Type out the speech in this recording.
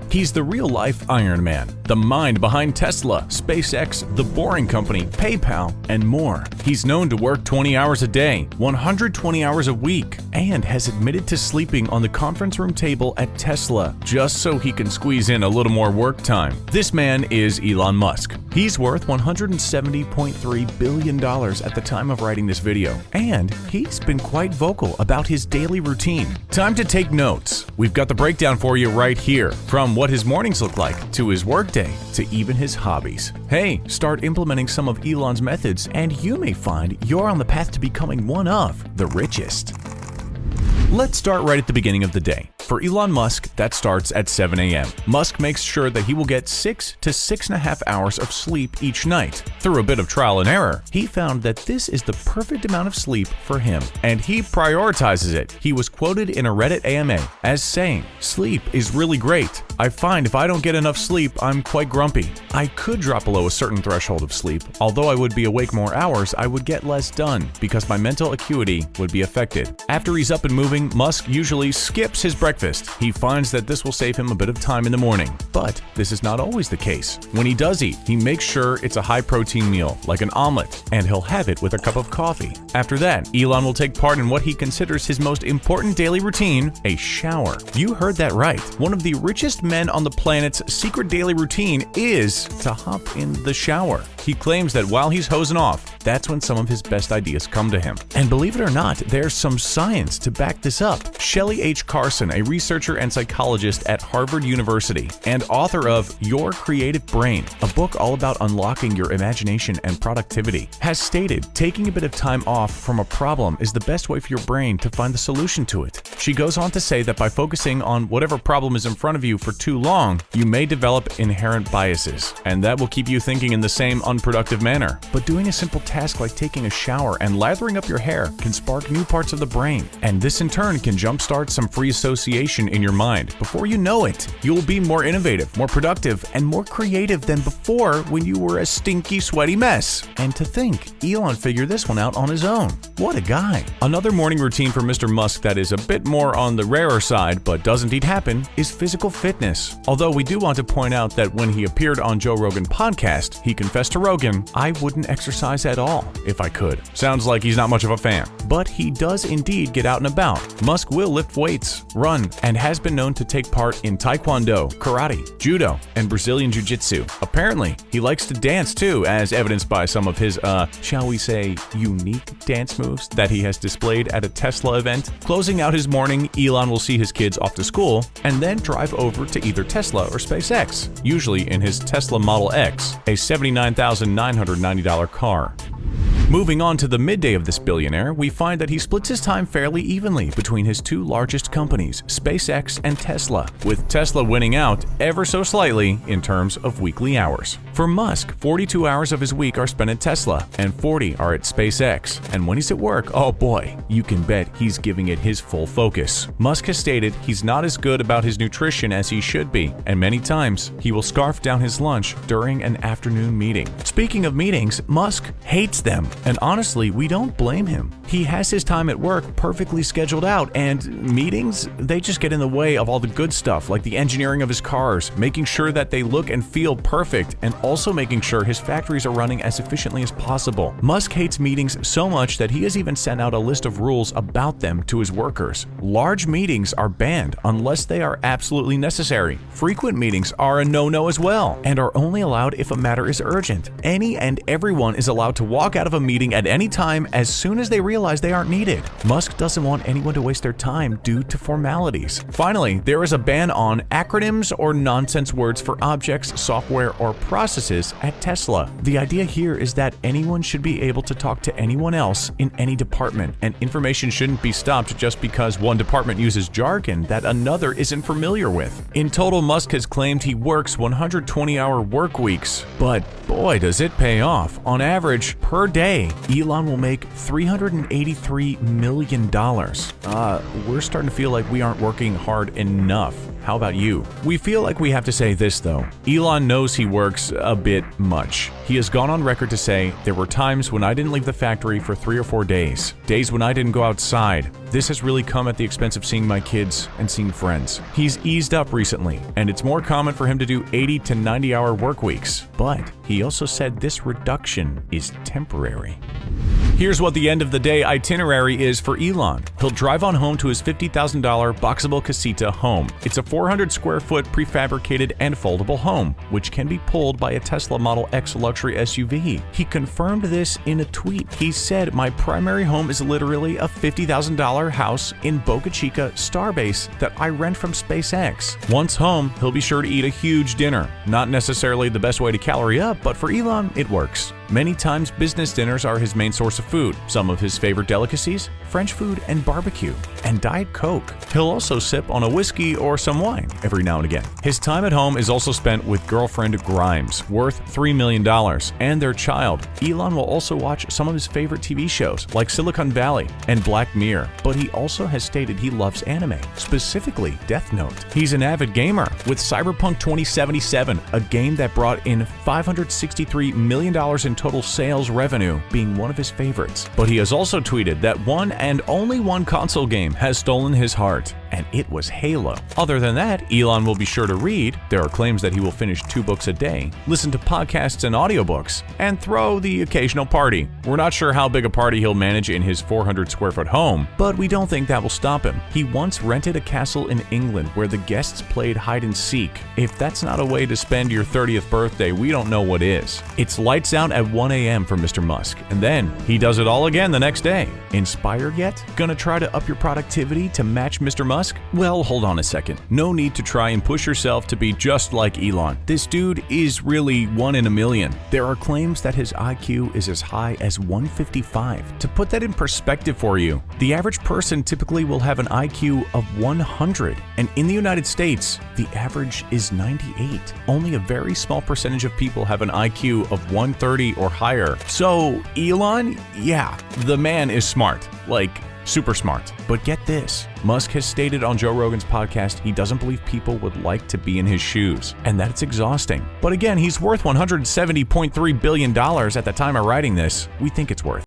He's the real-life Iron Man, the mind behind Tesla, SpaceX, The Boring Company, PayPal, and more. He's known to work 20 hours a day, 120 hours a week, and has admitted to sleeping on the conference room table at Tesla just so he can squeeze in a little more work time. This man is Elon Musk. He's worth $170.3 billion at the time of writing this video, and he's been quite vocal about his daily routine. Time to take notes. We've got the breakdown for you right here, from what his mornings look like, to his workday, to even his hobbies. Hey, start implementing some of Elon's methods, and you may find you're on the path to becoming one of the richest. Let's start right at the beginning of the day. For Elon Musk, that starts at 7 a.m. Musk makes sure that he will get 6 to 6.5 hours of sleep each night. Through a bit of trial and error, he found that this is the perfect amount of sleep for him, and he prioritizes it. He was quoted in a Reddit AMA as saying, "Sleep is really great. I find if I don't get enough sleep, I'm quite grumpy. I could drop below a certain threshold of sleep. Although I would be awake more hours, I would get less done because my mental acuity would be affected." After he's up and moving, Musk usually skips his breakfast. He finds that this will save him a bit of time in the morning. But this is not always the case. When he does eat, he makes sure it's a high-protein meal, like an omelet, and he'll have it with a cup of coffee. After that, Elon will take part in what he considers his most important daily routine, a shower. You heard that right. One of the richest men on the planet's secret daily routine is to hop in the shower. He claims that while he's hosing off, that's when some of his best ideas come to him. And believe it or not, there's some science to back this up. Shelley H. Carson, a researcher and psychologist at Harvard University and author of Your Creative Brain, a book all about unlocking your imagination and productivity, has stated taking a bit of time off from a problem is the best way for your brain to find the solution to it. She goes on to say that by focusing on whatever problem is in front of you for too long, you may develop inherent biases, and that will keep you thinking in the same unproductive manner. But doing a simple task like taking a shower and lathering up your hair can spark new parts of the brain, and this in turn can jumpstart some free association in your mind. Before you know it, you'll be more innovative, more productive, and more creative than before when you were a stinky, sweaty mess. And to think, Elon figured this one out on his own. What a guy. Another morning routine for Mr. Musk that is a bit more on the rarer side, but does indeed happen, is physical fitness. Although we do want to point out that when he appeared on Joe Rogan podcast, he confessed to Rogan, "I wouldn't exercise at all if I could." Sounds like he's not much of a fan. But he does indeed get out and about. Musk will lift weights, run, and has been known to take part in Taekwondo, karate, judo, and Brazilian Jiu-Jitsu. Apparently, he likes to dance too, as evidenced by some of his, shall we say, unique dance moves that he has displayed at a Tesla event. Closing out his morning, Elon will see his kids off to school and then drive over to either Tesla or SpaceX, usually in his Tesla Model X, a $79,990 car. Moving on to the midday of this billionaire, we find that he splits his time fairly evenly between his two largest companies, SpaceX and Tesla, with Tesla winning out ever so slightly in terms of weekly hours. For Musk, 42 hours of his week are spent at Tesla, and 40 are at SpaceX. And when he's at work, oh boy, you can bet he's giving it his full focus. Musk has stated he's not as good about his nutrition as he should be, and many times he will scarf down his lunch during an afternoon meeting. Speaking of meetings, Musk hates them. And honestly, we don't blame him. He has his time at work perfectly scheduled out, and meetings, they just get in the way of all the good stuff, like the engineering of his cars, making sure that they look and feel perfect, and also making sure his factories are running as efficiently as possible. Musk hates meetings so much that he has even sent out a list of rules about them to his workers. Large meetings are banned unless they are absolutely necessary. Frequent meetings are a no-no as well, and are only allowed if a matter is urgent. Any and everyone is allowed to walk out of a meeting at any time as soon as they realize they aren't needed. Musk doesn't want anyone to waste their time due to formalities. Finally, there is a ban on acronyms or nonsense words for objects, software, or processes at Tesla. The idea here is that anyone should be able to talk to anyone else in any department, and information shouldn't be stopped just because one department uses jargon that another isn't familiar with. In total, Musk has claimed he works 120-hour work weeks, but boy does it pay off. On average, per day, Elon will make $383 million. We're starting to feel like we aren't working hard enough. How about you? We feel like we have to say this though. Elon knows he works a bit much. He has gone on record to say, there were times when I didn't leave the factory for 3 or 4 days. Days when I didn't go outside. This has really come at the expense of seeing my kids and seeing friends. He's eased up recently, and it's more common for him to do 80 to 90-hour work weeks. But he also said this reduction is temporary. Here's what the end of the day itinerary is for Elon. He'll drive on home to his $50,000 boxable casita home. It's a 400 square foot prefabricated and foldable home, which can be pulled by a Tesla Model X luxury SUV. He confirmed this in a tweet. He said, my primary home is literally a $50,000 house in Boca Chica, Starbase, that I rent from SpaceX. Once home, he'll be sure to eat a huge dinner. Not necessarily the best way to calorie up, but for Elon, it works. Many times, business dinners are his main source of food. Some of his favorite delicacies, French food and barbecue, and Diet Coke. He'll also sip on a whiskey or some wine every now and again. His time at home is also spent with girlfriend Grimes, worth $3 million, and their child. Elon will also watch some of his favorite TV shows, like Silicon Valley and Black Mirror, but he also has stated he loves anime, specifically Death Note. He's an avid gamer, with Cyberpunk 2077, a game that brought in $563 million in total sales revenue, being one of his favorites. But he has also tweeted that one and only one console game has stolen his heart, and it was Halo. Other than that, Elon will be sure to read. There are claims that he will finish 2 books a day, listen to podcasts and audiobooks, and throw the occasional party. We're not sure how big a party he'll manage in his 400 square foot home, but we don't think that will stop him. He once rented a castle in England where the guests played hide and seek. If that's not a way to spend your 30th birthday, we don't know what is. It's lights out at 1 a.m. for Mr. Musk, and then he does it all again the next day. Inspired yet? Gonna try to up your productivity to match Mr. Musk? Well, hold on a second. No need to try and push yourself to be just like Elon. This dude is really 1 in a million. There are claims that his IQ is as high as 155. To put that in perspective for you, the average person typically will have an IQ of 100, and in the United States, the average is 98. Only a very small percentage of people have an IQ of 130 or higher. So, Elon, yeah, the man is smart. Like, super smart. But get this, Musk has stated on Joe Rogan's podcast he doesn't believe people would like to be in his shoes, and that it's exhausting. But again, he's worth $170.3 billion at the time of writing this. We think it's worth